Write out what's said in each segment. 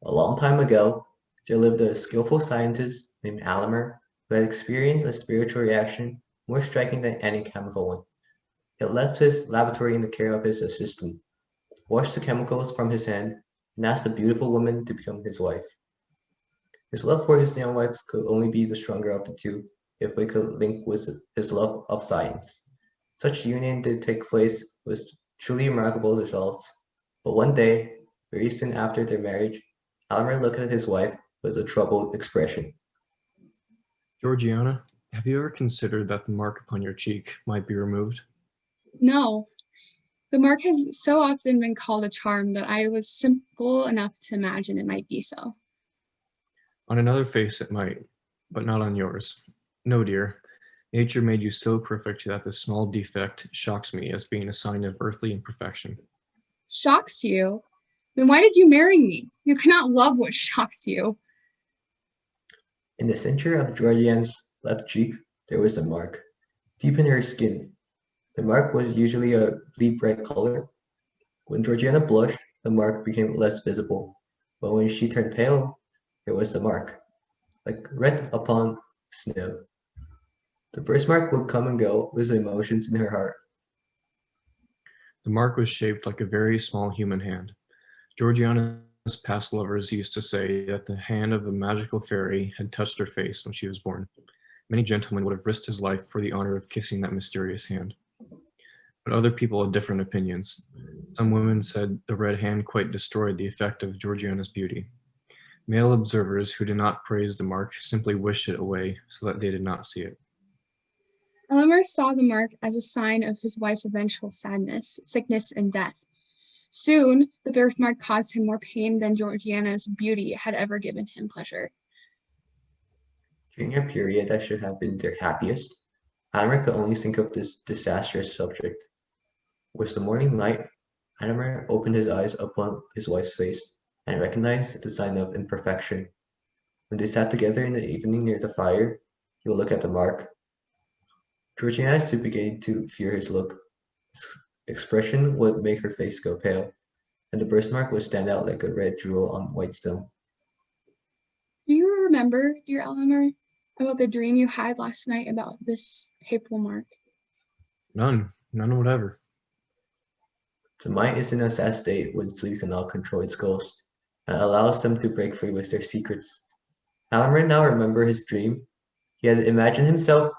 A long time ago, there lived a skillful scientist named Alimer who had experienced a spiritual reaction more striking than any chemical one. He had left his laboratory in the care of his assistant, washed the chemicals from his hand, and asked the beautiful woman to become his wife. His love for his young wife could only be the stronger of the two if we could link with his love of science. Such union did take place with truly remarkable results, but one day, very soon after their marriage, Almer looked at his wife with a troubled expression. Georgiana, have you ever considered that the mark upon your cheek might be removed? No, the mark has so often been called a charm that I was simple enough to imagine it might be so. On another face it might, but not on yours. No, dear. Nature made you so perfect that this small defect shocks me as being a sign of earthly imperfection. Shocks you? Then why did you marry me? You cannot love what shocks you. In the center of Georgiana's left cheek, there was a mark, deep in her skin. The mark was usually a deep red color. When Georgiana blushed, the mark became less visible, but when she turned pale, there was the mark, like red upon snow. The birthmark would come and go with the emotions in her heart. The mark was shaped like a very small human hand. Georgiana's past lovers used to say that the hand of a magical fairy had touched her face when she was born. Many gentlemen would have risked his life for the honor of kissing that mysterious hand. But other people had different opinions. Some women said the red hand quite destroyed the effect of Georgiana's beauty. Male observers who did not praise the mark simply wished it away so that they did not see it. Eleanor saw the mark as a sign of his wife's eventual sadness, sickness, and death. Soon, the birthmark caused him more pain than Georgiana's beauty had ever given him pleasure. During a period that should have been their happiest, Adamar could only think of this disastrous subject. With the morning light, Adamar opened his eyes upon his wife's face and recognized the sign of imperfection. When they sat together in the evening near the fire, he would look at the mark. Georgiana too began to fear his look. His expression would make her face go pale, and the birthmark would stand out like a red jewel on white stone. Do you remember, dear Eleanor, about the dream you had last night about this hateful mark? None whatever. The mind is in a sad state when sleep cannot control its ghosts, and allows them to break free with their secrets. Halloran now remembered his dream. He had imagined himself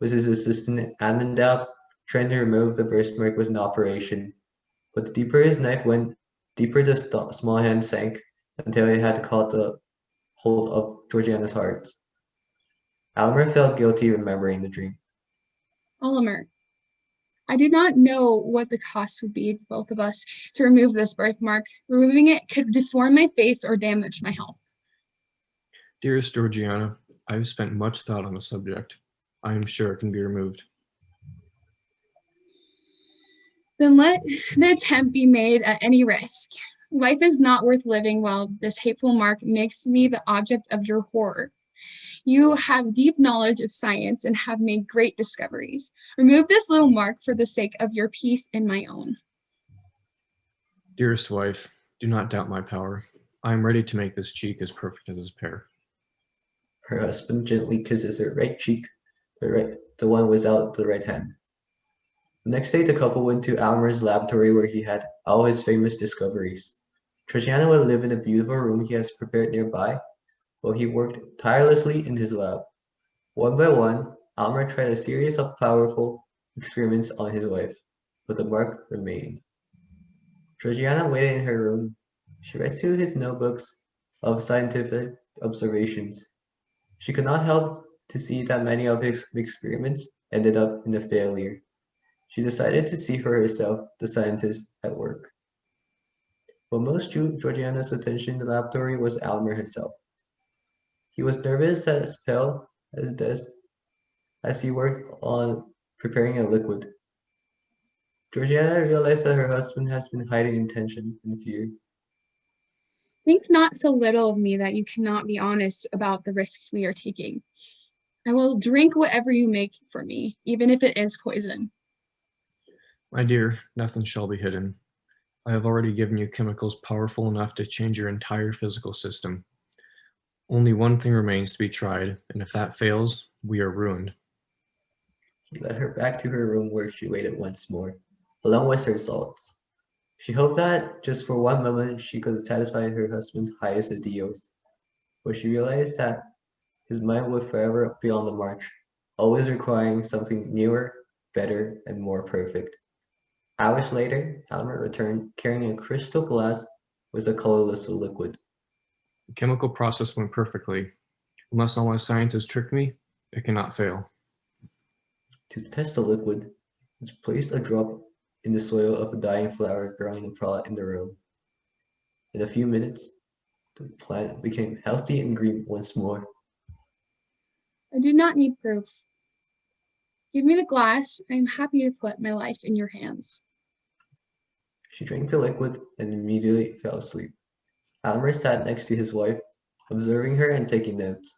with his assistant Amandab trying to remove the birthmark with an operation. But the deeper his knife went, deeper the small hand sank until it had caught the hold of Georgiana's heart. Almer felt guilty remembering the dream. Olimer, I did not know what the cost would be to both of us to remove this birthmark. Removing it could deform my face or damage my health. Dearest Georgiana, I have spent much thought on the subject. I am sure it can be removed. Then let the attempt be made at any risk. Life is not worth living while this hateful mark makes me the object of your horror. You have deep knowledge of science and have made great discoveries. Remove this little mark for the sake of your peace and my own. Dearest wife, do not doubt my power. I am ready to make this cheek as perfect as his pear. Her husband gently kisses her right cheek, the one without the right hand. The next day, the couple went to Almer's laboratory where he had all his famous discoveries. Georgiana would live in a beautiful room he has prepared nearby, while he worked tirelessly in his lab. One by one, Almer tried a series of powerful experiments on his wife, but the mark remained. Georgiana waited in her room. She read through his notebooks of scientific observations. She could not help to see that many of his experiments ended up in a failure. She decided to see for herself the scientist at work. What most drew Georgiana's attention in the laboratory was Almer himself. He was nervous as pale as death as he worked on preparing a liquid. Georgiana realized that her husband has been hiding intention and fear. Think not so little of me that you cannot be honest about the risks we are taking. I will drink whatever you make for me, even if it is poison. My dear, nothing shall be hidden. I have already given you chemicals powerful enough to change your entire physical system. Only one thing remains to be tried, and if that fails, we are ruined. He led her back to her room where she waited once more, along with her thoughts. She hoped that, just for one moment, she could satisfy her husband's highest ideals, but she realized that his mind would forever be on the march, always requiring something newer, better, and more perfect. Hours later, Almer returned carrying a crystal glass with a colorless liquid. The chemical process went perfectly. Unless all my scientists tricked me, it cannot fail. To test the liquid, he placed a drop in the soil of a dying flower growing in a plot in the room. In a few minutes, the plant became healthy and green once more. I do not need proof. Give me the glass. I am happy to put my life in your hands. She drank the liquid and immediately fell asleep. Almer sat next to his wife, observing her and taking notes.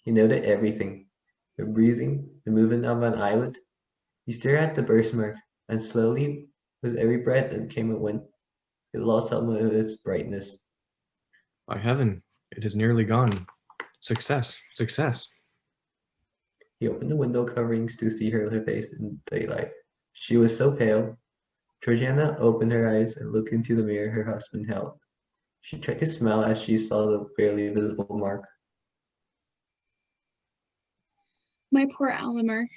He noted everything, her breathing, the movement of an eyelid. He stared at the birthmark, and slowly, with every breath that came and went, it lost some of its brightness. By heaven, it is nearly gone. Success, success. He opened the window coverings to see her face in daylight. She was so pale. Georgiana opened her eyes and looked into the mirror her husband held. She tried to smile as she saw the barely visible mark. My poor Alimer,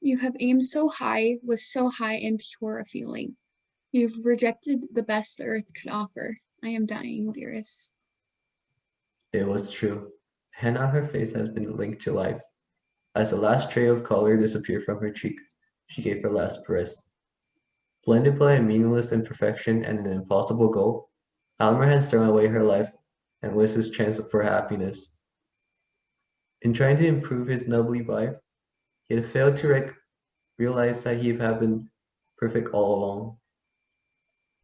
you have aimed so high with so high and pure a feeling. You've rejected the best the earth could offer. I am dying, dearest. It was true. The hand on her face has been linked to life. As the last tray of color disappeared from her cheek, she gave her last caress. Blinded by a meaningless imperfection and an impossible goal, Almer had thrown away her life and was his chance for happiness. In trying to improve his lovely wife, he had failed to realize that he had been perfect all along.